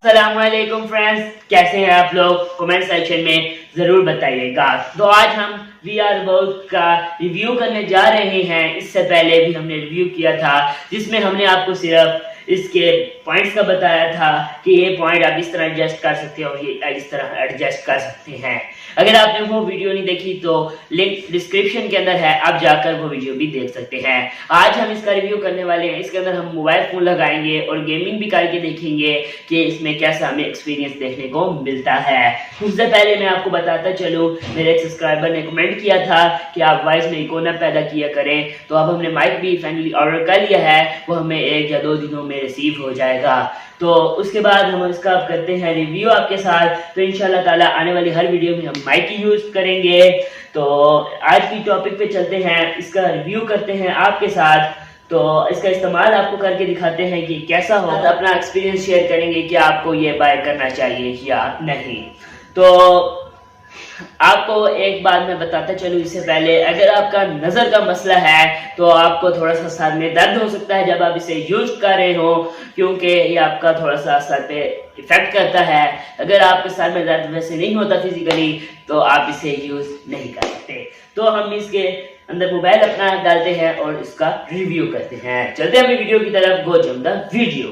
अस्सलामुअलैकुम फ्रेंड्स, कैसे हैं आप लोग? कमेंट सेक्शन में ज़रूर बताइएगा। तो आज हम VR वर्क का रिव्यू करने जा रहे हैं। इससे पहले भी हमने रिव्यू किया था जिसमें हमने आपको सिर्फ इसके पॉइंट्स का बताया था कि ये पॉइंट आप इस तरह एडजस्ट कर सकते हो और ये इस तरह एडजस्ट कर सकते हैं। अगर आपने वो वीडियो नहीं देखी तो लिंक डिस्क्रिप्शन के अंदर है, आप जाकर वो वीडियो भी देख सकते हैं। आज हम इसका रिव्यू करने वाले हैं। इसके अंदर हम मोबाइल फ़ोन लगाएंगे और गेमिंग भी करके देखेंगे कि इसमें कैसा हमें एक्सपीरियंस देखने को मिलता है। उससे पहले मैं आपको बताता चलूँ, मेरे एक सब्सक्राइबर ने कमेंट किया था कि आप वॉइस में इकोना पैदा किया करें, तो अब हमने माइक भी फाइनली ऑर्डर कर लिया है। वो हमें 1 या 2 दिनों में रिसीव हो जाएगा। तो उसके बाद हम इसका करते हैं रिव्यू आपके साथ। तो इंशाल्लाह ताला आने वाली हर वीडियो में हम माइक ही यूज करेंगे। तो आज की टॉपिक पे चलते हैं, इसका रिव्यू करते हैं आपके साथ। तो इसका इस्तेमाल आपको करके दिखाते हैं कि कैसा हो, अपना एक्सपीरियंस शेयर करेंगे कि आपको ये बाय करना चाहिए या नहीं। तो आपको एक बात मैं बताता चलूँ इससे पहले, अगर आपका नज़र का मसला है तो आपको थोड़ा सा सर में दर्द हो सकता है जब आप इसे यूज कर रहे हो, क्योंकि ये आपका थोड़ा सा सर पे इफेक्ट करता है। अगर आपके सर में दर्द वैसे नहीं होता फिजिकली तो आप इसे यूज नहीं कर सकते। तो हम इसके अंदर मोबाइल अपना डालते हैं और इसका रिव्यू करते हैं। चलते हैं अपनी वीडियो की तरफ। गो जम द वीडियो।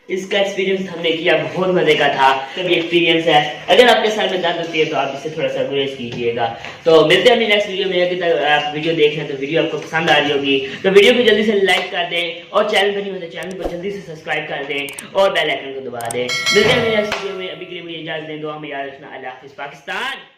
इसका एक्सपीरियंस हमने किया, बहुत मजे का था। तभी एक्सपीरियंस है। अगर आपके सर में दर्द होती है तो आप इसे थोड़ा सा गुरेज कीजिएगा। तो मिलते हैं अपनी नेक्स्ट वीडियो में। अगर तक आप वीडियो देख रहे हैं तो वीडियो आपको पसंद आ रही होगी तो वीडियो को जल्दी से लाइक कर दें और चैनल पर नहीं हो तो चैनल को जल्दी से सब्सक्राइब कर दें और बेल आइकन को दबा दें। मिलते हैं अपनी नेक्स्ट वीडियो में। अभी के लिए मुझे इजाजत दें। दुआ में याद रखना। अल्लाह हाफिज़। पाकिस्तान।